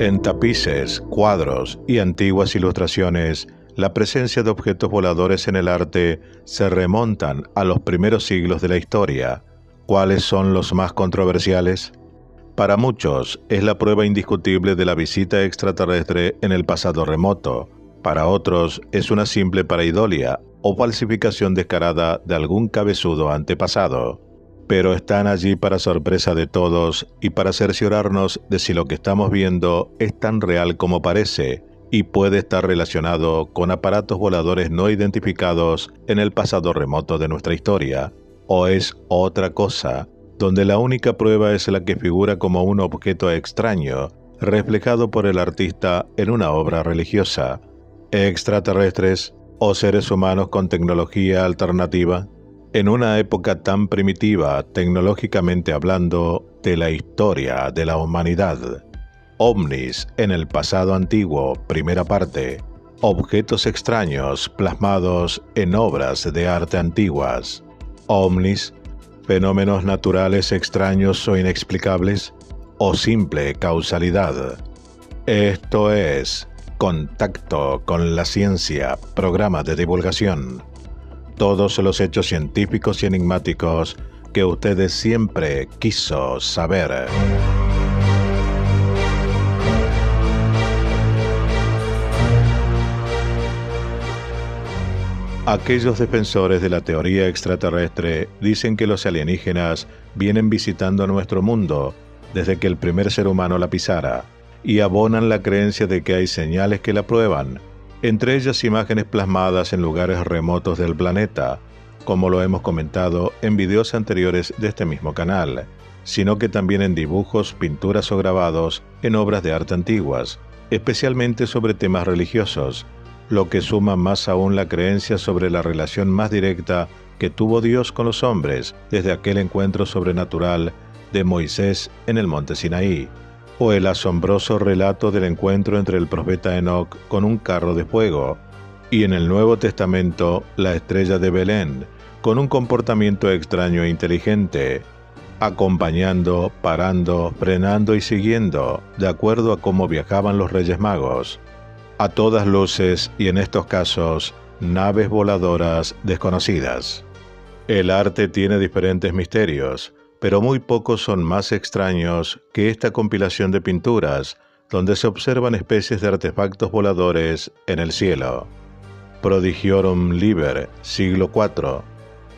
En tapices, cuadros y antiguas ilustraciones, la presencia de objetos voladores en el arte se remontan a los primeros siglos de la historia. ¿Cuáles son los más controversiales? Para muchos, es la prueba indiscutible de la visita extraterrestre en el pasado remoto. Para otros, es una simple pareidolia o falsificación descarada de algún cabezudo antepasado. Pero están allí para sorpresa de todos y para cerciorarnos de si lo que estamos viendo es tan real como parece y puede estar relacionado con aparatos voladores no identificados en el pasado remoto de nuestra historia, o es otra cosa, donde la única prueba es la que figura como un objeto extraño, reflejado por el artista en una obra religiosa. ¿Extraterrestres o seres humanos con tecnología alternativa? En una época tan primitiva, tecnológicamente hablando, de la historia de la humanidad. OVNIs en el pasado antiguo, primera parte. Objetos extraños plasmados en obras de arte antiguas. OVNIs, fenómenos naturales extraños o inexplicables, o simple causalidad. Esto es Contacto con la Ciencia, programa de divulgación. Todos los hechos científicos y enigmáticos que ustedes siempre quiso saber. Aquellos defensores de la teoría extraterrestre dicen que los alienígenas vienen visitando nuestro mundo desde que el primer ser humano la pisara, y abonan la creencia de que hay señales que la prueban, entre ellas imágenes plasmadas en lugares remotos del planeta, como lo hemos comentado en videos anteriores de este mismo canal, sino que también en dibujos, pinturas o grabados en obras de arte antiguas, especialmente sobre temas religiosos, lo que suma más aún la creencia sobre la relación más directa que tuvo Dios con los hombres desde aquel encuentro sobrenatural de Moisés en el monte Sinaí, o el asombroso relato del encuentro entre el profeta Enoc con un carro de fuego, y en el Nuevo Testamento la estrella de Belén, con un comportamiento extraño e inteligente, acompañando, parando, frenando y siguiendo, de acuerdo a cómo viajaban los Reyes Magos. A todas luces, y en estos casos, naves voladoras desconocidas. El arte tiene diferentes misterios, pero muy pocos son más extraños que esta compilación de pinturas, donde se observan especies de artefactos voladores en el cielo. Prodigiorum Liber, siglo IV.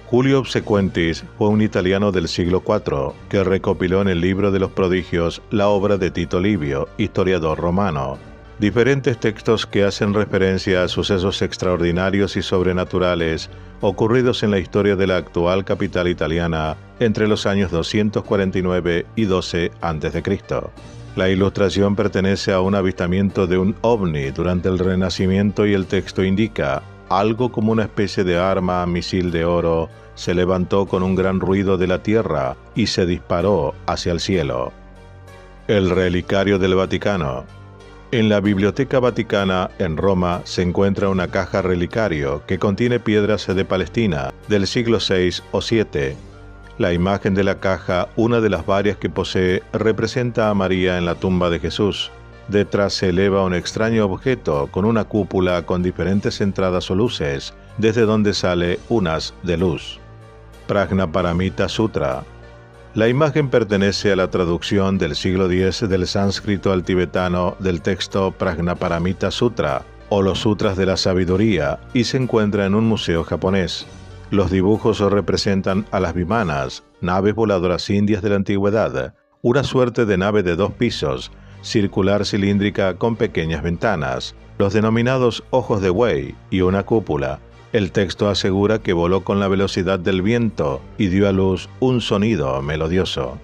Julio Obsequentis fue un italiano del siglo IV que recopiló en el libro de los prodigios la obra de Tito Livio, historiador romano. Diferentes textos que hacen referencia a sucesos extraordinarios y sobrenaturales ocurridos en la historia de la actual capital italiana entre los años 249 y 12 a.C. La ilustración pertenece a un avistamiento de un ovni durante el Renacimiento y el texto indica algo como una especie de arma misil de oro se levantó con un gran ruido de la tierra y se disparó hacia el cielo. El relicario del Vaticano. En la Biblioteca Vaticana, en Roma, se encuentra una caja relicario que contiene piedras de Palestina del siglo VI o VII. La imagen de la caja, una de las varias que posee, representa a María en la tumba de Jesús. Detrás se eleva un extraño objeto con una cúpula con diferentes entradas o luces, desde donde sale un haz de luz. Prajnaparamita Sutra. La imagen pertenece a la traducción del siglo X del sánscrito al tibetano del texto Prajnaparamita Sutra, o los Sutras de la Sabiduría, y se encuentra en un museo japonés. Los dibujos representan a las vimanas, naves voladoras indias de la antigüedad, una suerte de nave de 2 pisos, circular cilíndrica con pequeñas ventanas, los denominados ojos de buey y una cúpula. El texto asegura que voló con la velocidad del viento y dio a luz un sonido melodioso.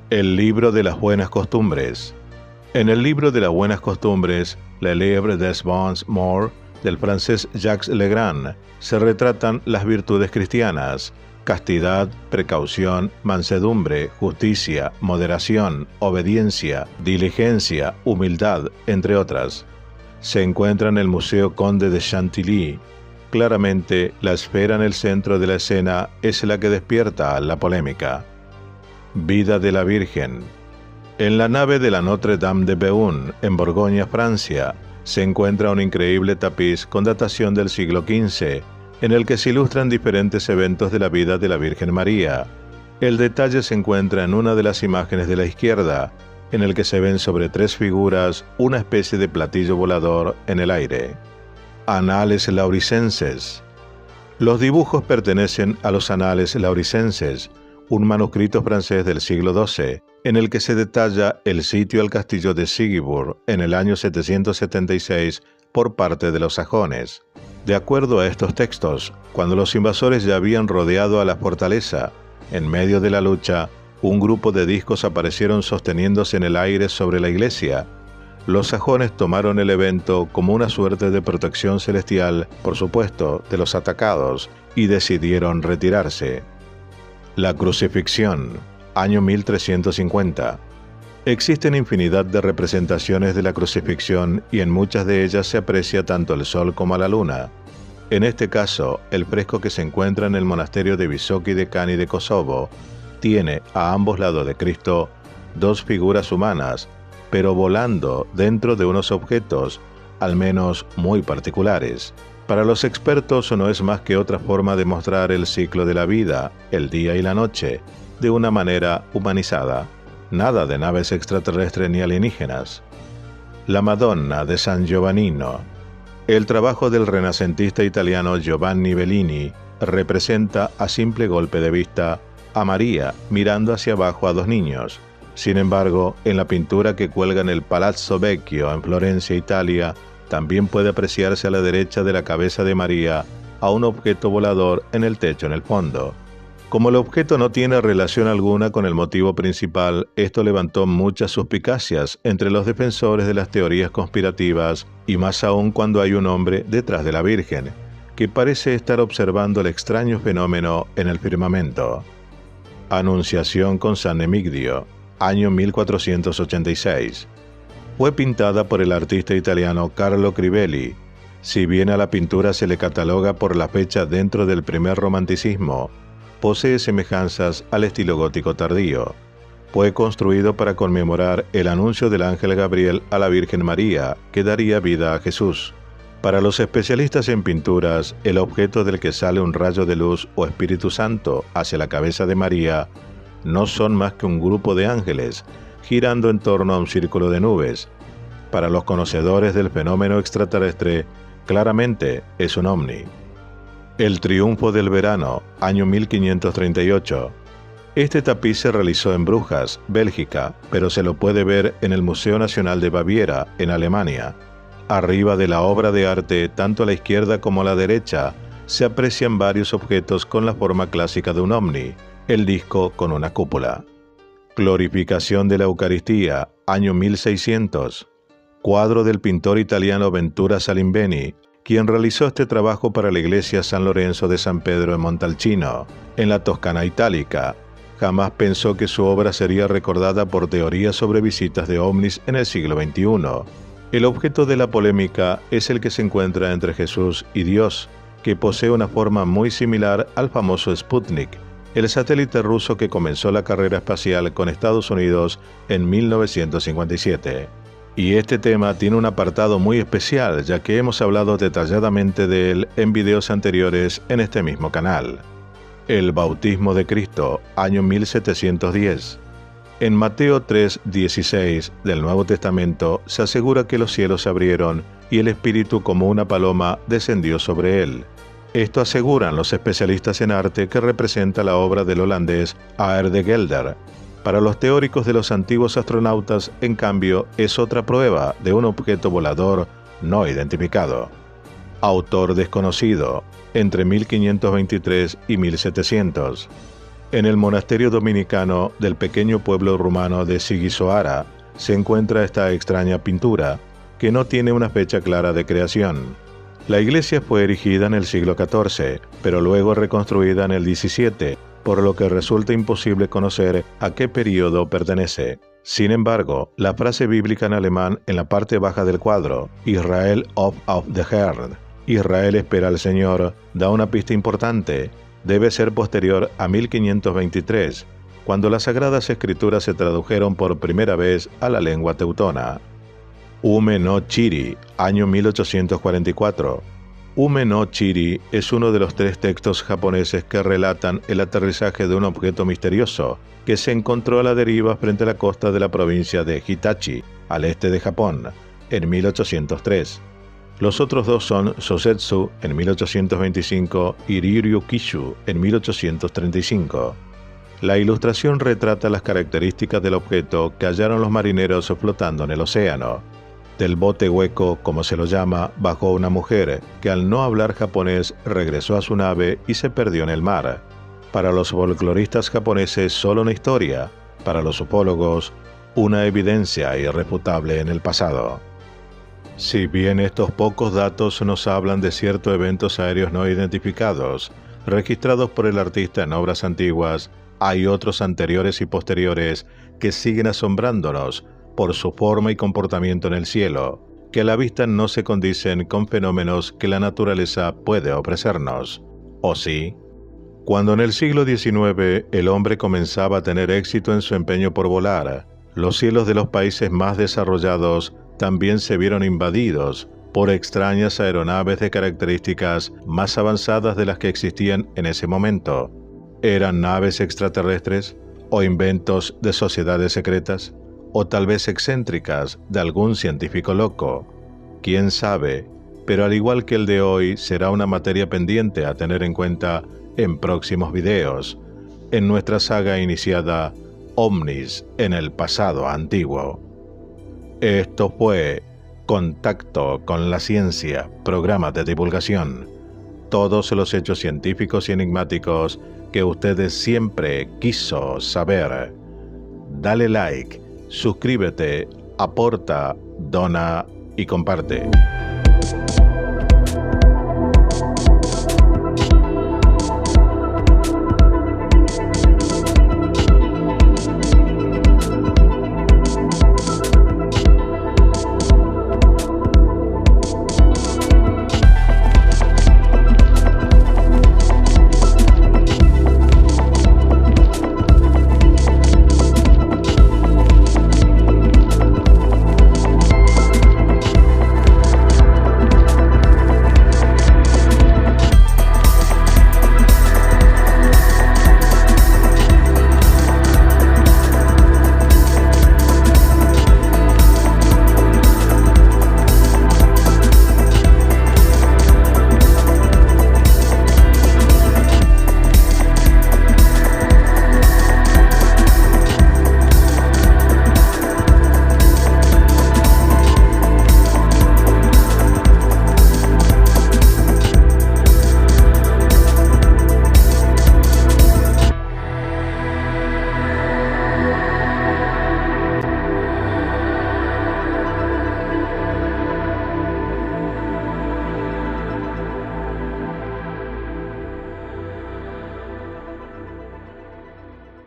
El libro de las buenas costumbres. En el libro de las buenas costumbres, Le Livre des Bons Moeurs, del francés Jacques Legrand, se retratan las virtudes cristianas: castidad, precaución, mansedumbre, justicia, moderación, obediencia, diligencia, humildad, entre otras. Se encuentra en el Museo Conde de Chantilly. Claramente, la esfera en el centro de la escena es la que despierta la polémica. Vida de la Virgen. En la nave de la Notre-Dame de Beaune, en Borgoña, Francia, se encuentra un increíble tapiz con datación del siglo XV, en el que se ilustran diferentes eventos de la vida de la Virgen María. El detalle se encuentra en una de las imágenes de la izquierda, en el que se ven sobre 3 figuras una especie de platillo volador en el aire. Anales Lauricenses. Los dibujos pertenecen a los Anales Lauricenses, un manuscrito francés del siglo XII, en el que se detalla el sitio al castillo de Sigisburg en el año 776 por parte de los sajones. De acuerdo a estos textos, cuando los invasores ya habían rodeado a la fortaleza, en medio de la lucha, un grupo de discos aparecieron sosteniéndose en el aire sobre la iglesia. Los sajones tomaron el evento como una suerte de protección celestial, por supuesto, de los atacados, y decidieron retirarse. La crucifixión, año 1350. Existen infinidad de representaciones de la crucifixión y en muchas de ellas se aprecia tanto el sol como a la luna. En este caso, el fresco que se encuentra en el monasterio de Vysoky de Kani de Kosovo tiene a ambos lados de Cristo 2 figuras humanas, pero volando dentro de unos objetos, al menos muy particulares. Para los expertos no es más que otra forma de mostrar el ciclo de la vida, el día y la noche, de una manera humanizada. Nada de naves extraterrestres ni alienígenas. La Madonna de San Giovannino. El trabajo del renacentista italiano Giovanni Bellini representa a simple golpe de vista a María mirando hacia abajo a 2 niños. Sin embargo, en la pintura que cuelga en el Palazzo Vecchio en Florencia, Italia, también puede apreciarse a la derecha de la cabeza de María a un objeto volador en el techo en el fondo. Como el objeto no tiene relación alguna con el motivo principal, esto levantó muchas suspicacias entre los defensores de las teorías conspirativas, y más aún cuando hay un hombre detrás de la Virgen, que parece estar observando el extraño fenómeno en el firmamento. Anunciación con San Emigdio, año 1486. Fue pintada por el artista italiano Carlo Crivelli. Si bien a la pintura se le cataloga por la fecha dentro del primer romanticismo, posee semejanzas al estilo gótico tardío. Fue construido para conmemorar el anuncio del ángel Gabriel a la Virgen María, que daría vida a Jesús. Para los especialistas en pinturas, el objeto del que sale un rayo de luz o Espíritu Santo hacia la cabeza de María no son más que un grupo de ángeles girando en torno a un círculo de nubes. Para los conocedores del fenómeno extraterrestre, claramente es un ovni. El triunfo del verano, año 1538. Este tapiz se realizó en Brujas, Bélgica, pero se lo puede ver en el Museo Nacional de Baviera, en Alemania. Arriba de la obra de arte, tanto a la izquierda como a la derecha, se aprecian varios objetos con la forma clásica de un ovni, el disco con una cúpula. Glorificación de la Eucaristía, año 1600. Cuadro del pintor italiano Ventura Salimbeni, quien realizó este trabajo para la iglesia San Lorenzo de San Pedro en Montalcino, en la Toscana itálica. Jamás pensó que su obra sería recordada por teorías sobre visitas de ovnis en el siglo XXI. El objeto de la polémica es el que se encuentra entre Jesús y Dios, que posee una forma muy similar al famoso Sputnik, el satélite ruso que comenzó la carrera espacial con Estados Unidos en 1957. Y este tema tiene un apartado muy especial, ya que hemos hablado detalladamente de él en videos anteriores en este mismo canal. El bautismo de Cristo, año 1710. En Mateo 3:16 del Nuevo Testamento se asegura que los cielos se abrieron y el Espíritu como una paloma descendió sobre él. Esto aseguran los especialistas en arte que representa la obra del holandés Aer de Gelder. Para los teóricos de los antiguos astronautas, en cambio, es otra prueba de un objeto volador no identificado. Autor desconocido, entre 1523 y 1700. En el monasterio dominicano del pequeño pueblo rumano de Sighisoara se encuentra esta extraña pintura, que no tiene una fecha clara de creación. La iglesia fue erigida en el siglo XIV, pero luego reconstruida en el XVII, por lo que resulta imposible conocer a qué período pertenece. Sin embargo, la frase bíblica en alemán en la parte baja del cuadro, Israel auf the Herrn, Israel espera al Señor, da una pista importante. Debe ser posterior a 1523, cuando las Sagradas Escrituras se tradujeron por primera vez a la lengua teutona. Ume no Chiri, año 1844. Ume no Chiri es uno de los 3 textos japoneses que relatan el aterrizaje de un objeto misterioso que se encontró a la deriva frente a la costa de la provincia de Hitachi, al este de Japón, en 1803. Los otros 2 son Sosetsu en 1825 y Ryuryu Kishu en 1835. La ilustración retrata las características del objeto que hallaron los marineros flotando en el océano. Del bote hueco, como se lo llama, bajó una mujer que al no hablar japonés regresó a su nave y se perdió en el mar. Para los folcloristas japoneses solo una historia, para los ufólogos una evidencia irrefutable en el pasado. Si bien estos pocos datos nos hablan de ciertos eventos aéreos no identificados, registrados por el artista en obras antiguas, hay otros anteriores y posteriores que siguen asombrándonos por su forma y comportamiento en el cielo, que a la vista no se condicen con fenómenos que la naturaleza puede ofrecernos. ¿O sí? Cuando en el siglo XIX el hombre comenzaba a tener éxito en su empeño por volar, los cielos de los países más desarrollados también se vieron invadidos por extrañas aeronaves de características más avanzadas de las que existían en ese momento. ¿Eran naves extraterrestres o inventos de sociedades secretas? ¿O tal vez excéntricas de algún científico loco? ¿Quién sabe? Pero al igual que el de hoy, será una materia pendiente a tener en cuenta en próximos videos, en nuestra saga iniciada OVNIs en el pasado antiguo. Esto fue Contacto con la Ciencia, programa de divulgación. Todos los hechos científicos y enigmáticos que ustedes siempre quiso saber. Dale like, suscríbete, aporta, dona y comparte.